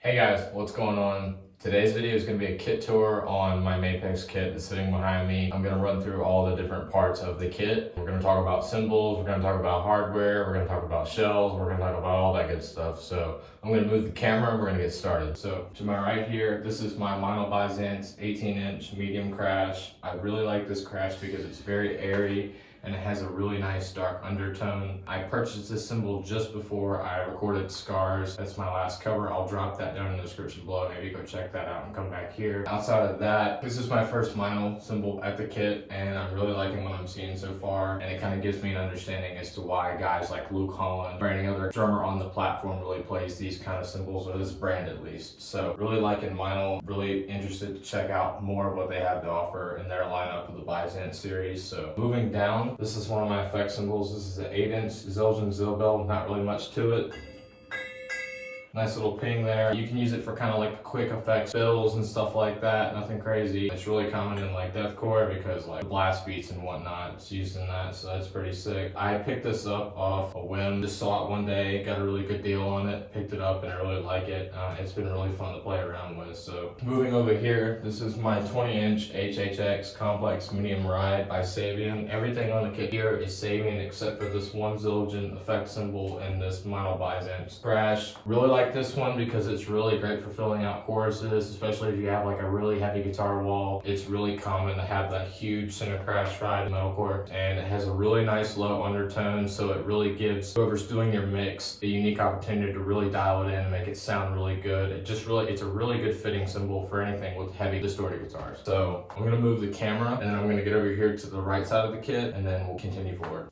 Hey guys, what's going on? Today's video is going to be a kit tour on my Mapex kit that's sitting behind me. I'm going to run through all the different parts of the kit. We're going to talk about cymbals, we're going to talk about hardware, we're going to talk about shells, we're going to talk about all that good stuff. So I'm going to move the camera and we're going to get started. So to my right here, this is my Mono Byzance 18-inch medium crash. I really like this crash because it's very airy and it has a really nice dark undertone. I purchased this cymbal just before I recorded Scars. That's my last cover. I'll drop that down in the description below. Maybe go check that out and come back here. Outside of that, this is my first vinyl cymbal at the kit, and I'm really liking what I'm seeing so far. And it kind of gives me an understanding as to why guys like Luke Holland or any other drummer on the platform really plays these kind of cymbals, or this brand at least. So really liking vinyl, really interested to check out more of what they have to offer in their lineup of the Byzance series. So moving down, this is one of my effect cymbals. This is an 8-inch Zildjian Zilbel, not really much to it. Nice little ping there. You can use it for kind of like quick effects, fills and stuff like that. Nothing crazy. It's really common in like deathcore because like blast beats and whatnot, it's used in that, so that's pretty sick. I picked this up off a whim. Just saw it one day, got a really good deal on it, picked it up, and I really like it. It's been really fun to play around with. So moving over here, this is my 20-inch HHX Complex Medium Ride by Sabian. Everything on the kit here is Sabian except for this one Zildjian effect cymbal and this Mono Byzance crash. Really like this one because it's really great for filling out choruses, especially if you have like a really heavy guitar wall. It's really common to have that huge center crash ride in metalcore, and it has a really nice low undertone, so it really gives whoever's doing your mix a unique opportunity to really dial it in and make it sound really good. It's a really good fitting cymbal for anything with heavy distorted guitars. So I'm gonna move the camera and then I'm gonna get over here to the right side of the kit and then we'll continue forward.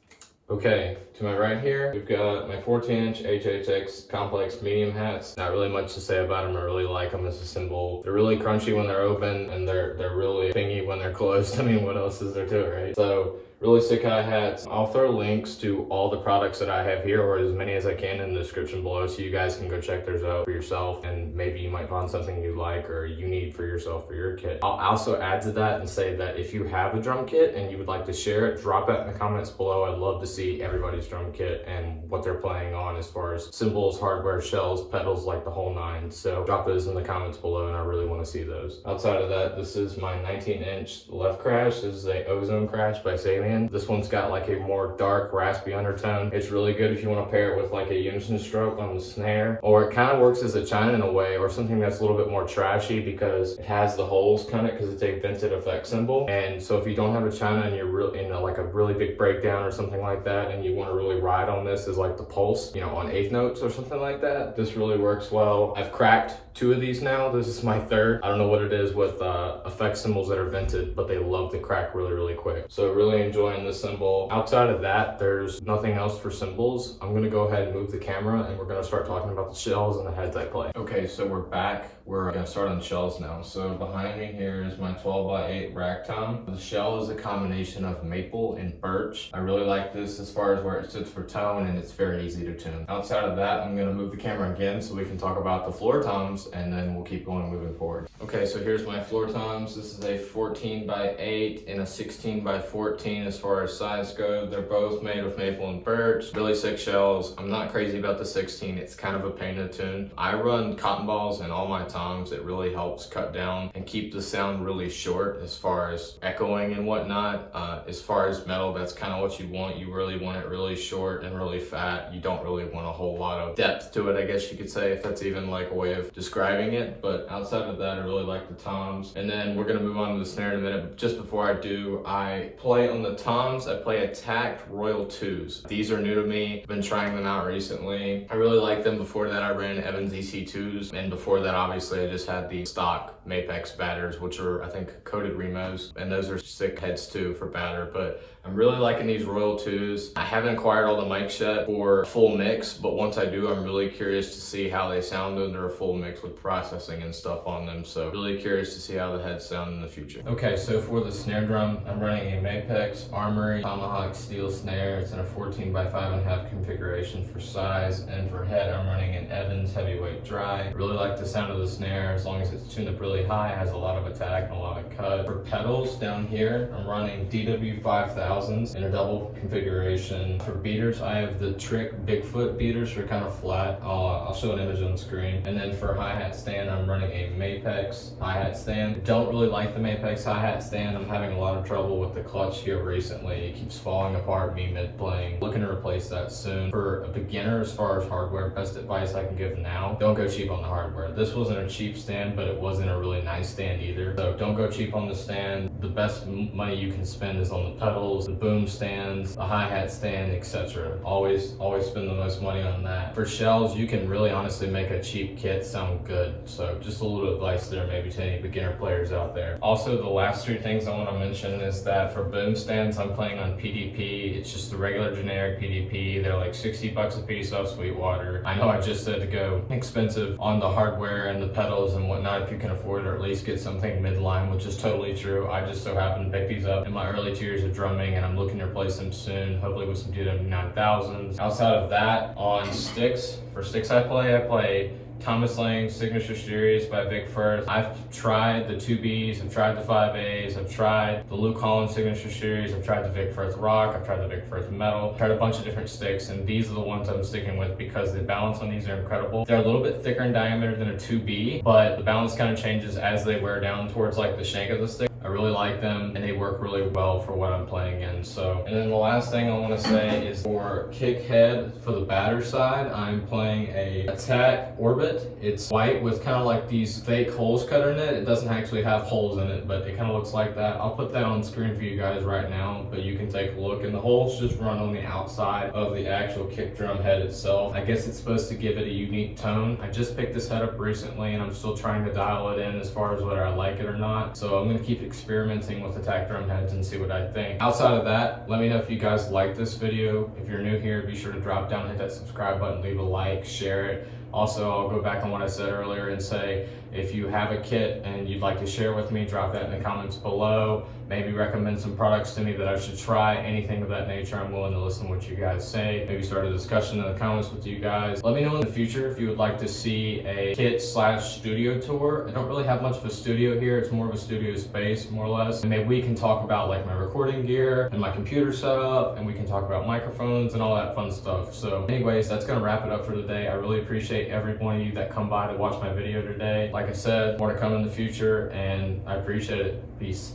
Okay, to my right here, we've got my 14-inch HHX Complex Medium hats. Not really much to say about them. I really like them as a cymbal. They're really crunchy when they're open, and they're really thingy when they're closed. I mean, what else is there to it, right? So, really sick hi-hats. I'll throw links to all the products that I have here, or as many as I can, in the description below, so you guys can go check theirs out for yourself, and maybe you might find something you like or you need for yourself for your kit. I'll also add to that and say that if you have a drum kit and you would like to share it, drop it in the comments below. I'd love to see everybody's drum kit and what they're playing on as far as cymbals, hardware, shells, pedals, like the whole nine. So drop those in the comments below and I really want to see those. Outside of that, this is my 19-inch left crash. This is a Ozone crash by Sabian. This one's got like a more dark, raspy undertone. It's really good if you want to pair it with like a unison stroke on the snare, or it kind of works as a china in a way, or something that's a little bit more trashy because it has the holes kind of, because it's a vented effect cymbal. And so if you don't have a china and you're really in like a really big breakdown or something like that, and you want to really ride on this as like the pulse, you know, on eighth notes or something like that, this really works well. I've cracked 2 of these now. This is my 3rd. I don't know what it is with effect cymbals that are vented, but they love to crack really quick. So really enjoying this cymbal. Outside of that, there's nothing else for cymbals. I'm gonna go ahead and move the camera and we're gonna start talking about the shells and the heads I play. Okay, so we're back. We're gonna start on shells now. So behind me here is my 12x8 rack tom. The shell is a combination of maple and birch. I really like this as far as where it sits for tone, and it's very easy to tune. Outside of that, I'm gonna move the camera again so we can talk about the floor toms, and then we'll keep going moving forward. Okay, so here's my floor toms. This is a 14x8 and a 16x14 as far as size go. They're both made with maple and birch. Really sick shells. I'm not crazy about the 16. It's kind of a pain to tune. I run cotton balls in all my toms. It really helps cut down and keep the sound really short as far as echoing and whatnot. As far as metal, that's kind of what you want. You really want it really short and really fat. You don't really want a whole lot of depth to it, I guess you could say, if that's even like a way of describing it. But outside of that, I really like the toms. And then we're gonna move on to the snare in a minute. But just before I do, I play on the toms, I play attacked Royal 2s. These are new to me. I've been trying them out recently. I really like them. Before that, I ran Evans EC2s, and before that, obviously, I just had the stock Mapex batters, which are, I think, coated Remos, and those are sick heads too for batter. But I'm really liking these Royal 2s. I haven't acquired all the mics yet for full mix, but once I do, I'm really curious to see how they sound under a full mix with processing and stuff on them. So really curious to see how the heads sound in the future. Okay, so for the snare drum, I'm running a Mapex Mapex Armory Tomahawk steel snare. It's in a 14 by 5.5 configuration for size, and for head I'm running an Evans heavyweight dry. Really like the sound of the snare as long as it's tuned up really high. It has a lot of attack and a lot of cut. For pedals down here, I'm running DW 5000s in a double configuration. For beaters, I have the Trick Bigfoot beaters. They're kind of flat. I'll show an image on the screen. And then for hi-hat stand, I'm running a Mapex hi-hat stand. Don't really like the Mapex hi-hat stand. I'm having a lot of trouble with the clutch here recently. It keeps falling apart me mid-playing. Looking to replace that soon. For a beginner, as far as hardware, best advice I can give now, don't go cheap on the hardware. This wasn't a cheap stand, but it wasn't a really nice stand either. So don't go cheap on the stand. The best money you can spend is on the pedals, the boom stands, the hi-hat stand, etc. Always spend the most money on that. For shells, you can really honestly make a cheap kit sound good. So just a little advice there maybe to any beginner players out there. Also, the last three things I want to mention is that for boom stands, I'm playing on PDP. It's just the regular generic PDP. They're like 60 bucks a piece off Sweetwater. I know I just said to go expensive on the hardware and the pedals and whatnot if you can afford it, or at least get something midline, which is totally true. I just so happened to pick these up in my early 2 years of drumming, and I'm looking to replace them soon, hopefully with some DW 9000s. Outside of that, on sticks, for sticks I play Thomas Lang Signature Series by Vic Firth. I've tried the 2Bs, I've tried the 5As, I've tried the Luke Collins Signature Series, I've tried the Vic Firth Rock, I've tried the Vic Firth Metal, I've tried a bunch of different sticks, and these are the ones I'm sticking with because the balance on these are incredible. They're a little bit thicker in diameter than a 2B, but the balance kind of changes as they wear down towards like the shank of the stick. I really like them, and they work really well for what I'm playing in. So, and then the last thing I want to say is for kick head, for the batter side, I'm playing a Attack Orbit. It's white with kind of like these fake holes cut in it. It doesn't actually have holes in it, but it kind of looks like that. I'll put that on screen for you guys right now, but you can take a look. And the holes just run on the outside of the actual kick drum head itself. I guess it's supposed to give it a unique tone. I just picked this head up recently, and I'm still trying to dial it in as far as whether I like it or not. So I'm going to keep experimenting with attack drum heads and see what I think. Outside of that, let me know if you guys like this video. If you're new here, be sure to drop down, hit that subscribe button, leave a like, share it. Also, I'll go back on what I said earlier and say, if you have a kit and you'd like to share with me, drop that in the comments below. Maybe recommend some products to me that I should try, anything of that nature. I'm willing to listen to what you guys say. Maybe start a discussion in the comments with you guys. Let me know in the future if you would like to see a kit/studio tour. I don't really have much of a studio here. It's more of a studio space, more or less. And maybe we can talk about like my recording gear and my computer setup, and we can talk about microphones and all that fun stuff. So anyways, that's gonna wrap it up for today. I really appreciate every one of you that come by to watch my video today. Like I said, more to come in the future, and I appreciate it. Peace.